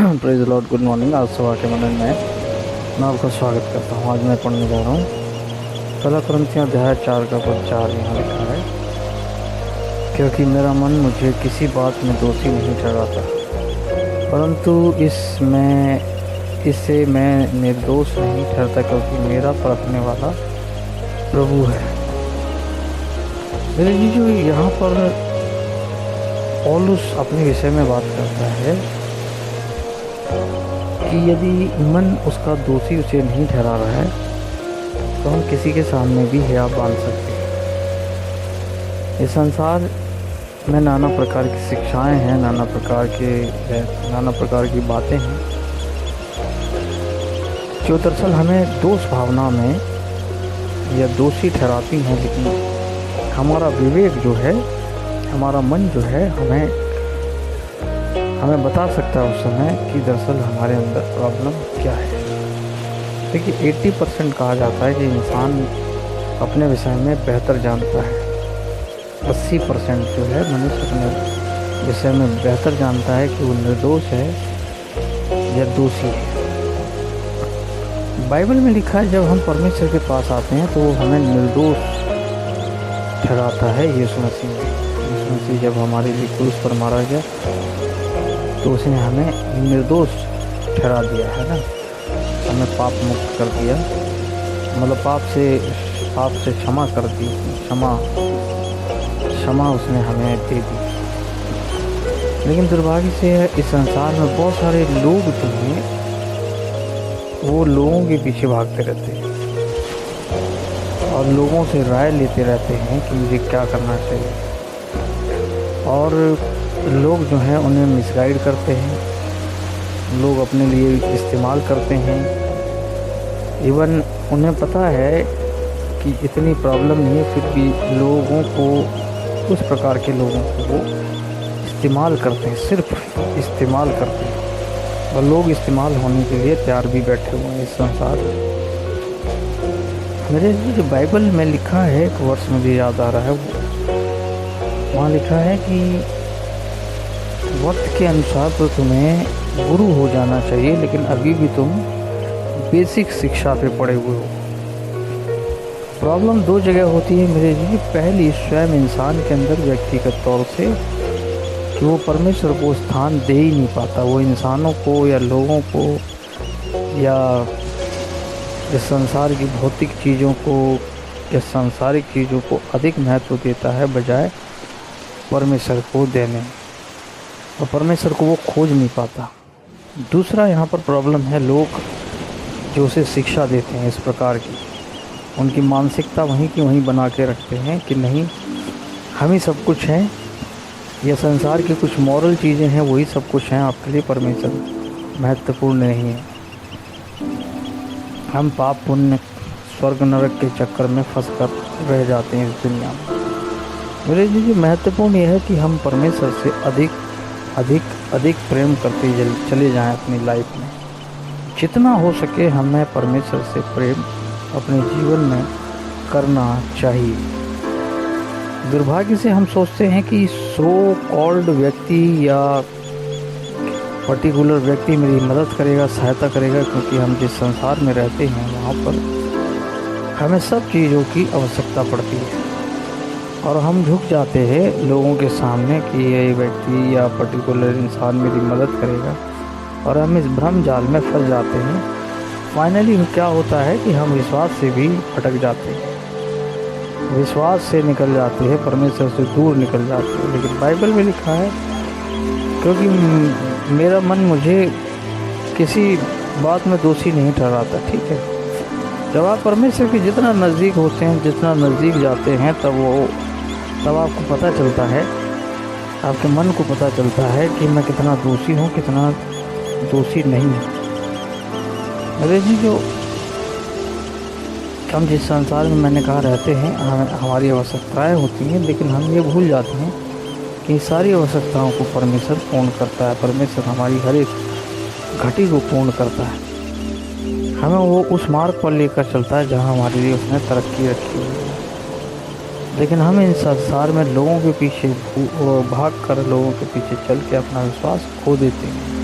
Praise Lord, good morning. आज सुबह के मनन में मैं आपका स्वागत करता हूँ। आज मैं पढ़ने जा रहा हूँ पहला कुरिन्थियों अध्याय 4 का पद 4। यहाँ लिखा है, क्योंकि मेरा मन मुझे किसी बात में दोषी नहीं ठहराता, परंतु इससे मैं निर्दोष नहीं ठहरता, क्योंकि मेरा परखने वाला प्रभु है। मेरे जी, जो यहाँ पर पौलुस अपने विषय में बात करता है कि यदि मन उसका दोषी उसे नहीं ठहरा रहा है तो हम किसी के सामने भी हियाब बांध सकते हैं। इस संसार में नाना प्रकार की शिक्षाएं हैं, नाना प्रकार की बातें हैं जो दरअसल हमें दोष भावना में या दोषी ठहराती हैं, लेकिन हमारा विवेक जो है, हमारा मन जो है, हमें बता सकता है उस समय कि दरअसल हमारे अंदर प्रॉब्लम क्या है। देखिए, 80% कहा जाता है कि इंसान अपने विषय में बेहतर जानता है। 80% जो है मनुष्य अपने विषय में बेहतर जानता है कि वो निर्दोष है या दोषी है। बाइबल में लिखा है, जब हम परमेश्वर के पास आते हैं तो वो हमें निर्दोष ठहराता है। यीशु मसीह जब हमारे लिए क्रूस पर मारा गया तो उसने हमें निर्दोष ठहरा दिया है ना, हमें पाप मुक्त कर दिया, मतलब पाप से क्षमा कर दी, क्षमा उसने हमें दे दी। लेकिन दुर्भाग्य से इस संसार में बहुत सारे लोग जो हैं वो लोगों के पीछे भागते रहते हैं और लोगों से राय लेते रहते हैं कि मुझे क्या करना चाहिए, और लोग जो हैं उन्हें मिसगाइड करते हैं, लोग अपने लिए इस्तेमाल करते हैं। इवन उन्हें पता है कि इतनी प्रॉब्लम नहीं है, फिर भी लोगों को, उस प्रकार के लोगों को वो इस्तेमाल करते हैं, सिर्फ इस्तेमाल करते हैं, और लोग इस्तेमाल होने के लिए तैयार भी बैठे हुए हैं इस संसार में। मेरे जो बाइबल में लिखा है, एक वर्ष मुझे याद आ रहा है, वहाँ लिखा है कि वक्त के अनुसार तो तुम्हें गुरु हो जाना चाहिए, लेकिन अभी भी तुम बेसिक शिक्षा पे पड़े हुए हो। प्रॉब्लम दो जगह होती है मेरे जी। पहली, स्वयं इंसान के अंदर व्यक्तिगत तौर से कि वो परमेश्वर को स्थान दे ही नहीं पाता, वो इंसानों को या लोगों को या इस संसार की भौतिक चीज़ों को या सांसारिक चीज़ों को अधिक महत्व देता है बजाय परमेश्वर को देने, और परमेश्वर को वो खोज नहीं पाता। दूसरा यहाँ पर प्रॉब्लम है, लोग जो उसे शिक्षा देते हैं इस प्रकार की, उनकी मानसिकता वहीं की वहीं बना के रखते हैं कि नहीं, हम ही सब कुछ हैं, यह संसार की कुछ मॉरल चीज़ें हैं वही सब कुछ हैं, आपके लिए परमेश्वर महत्वपूर्ण नहीं है। हम पाप पुण्य स्वर्ग नरक के चक्कर में फंस कर रह जाते हैं इस दुनिया में। मेरे लिए महत्वपूर्ण यह है कि हम परमेश्वर से अधिक प्रेम करते चले जाएं अपनी लाइफ में। जितना हो सके हमें परमेश्वर से प्रेम अपने जीवन में करना चाहिए। दुर्भाग्य से हम सोचते हैं कि सो कॉल्ड व्यक्ति या पर्टिकुलर व्यक्ति मेरी मदद करेगा, सहायता करेगा, क्योंकि हम जिस संसार में रहते हैं वहाँ पर हमें सब चीज़ों की आवश्यकता पड़ती है, और हम झुक जाते हैं लोगों के सामने कि ये व्यक्ति या पर्टिकुलर इंसान मेरी मदद करेगा, और हम इस भ्रम जाल में फंस जाते हैं। फाइनली क्या होता है कि हम विश्वास से भी भटक जाते हैं, विश्वास से निकल जाते हैं, परमेश्वर से दूर निकल जाते हैं। लेकिन बाइबल में लिखा है, क्योंकि मेरा मन मुझे किसी बात में दोषी नहीं ठहराता। ठीक है, जब आप परमेश्वर के जितना नज़दीक होते हैं, जितना नज़दीक जाते हैं, तब आपको पता चलता है, आपके मन को पता चलता है कि मैं कितना दोषी हूँ, कितना दोषी नहीं हूँ। अरे जी, जो हम जिस संसार में मैंने कहा रहते हैं, हमारी आवश्यकताएं होती हैं, लेकिन हम ये भूल जाते हैं कि सारी आवश्यकताओं को परमेश्वर पूर्ण करता है। परमेश्वर हमारी हर एक घटी को पूर्ण करता है, हमें वो उस मार्ग पर लेकर चलता है जहाँ हमारे लिए उसने तरक्की रखी हुई है। लेकिन हम इन संसार में लोगों के पीछे भाग कर, लोगों के पीछे चल के अपना विश्वास खो देते हैं।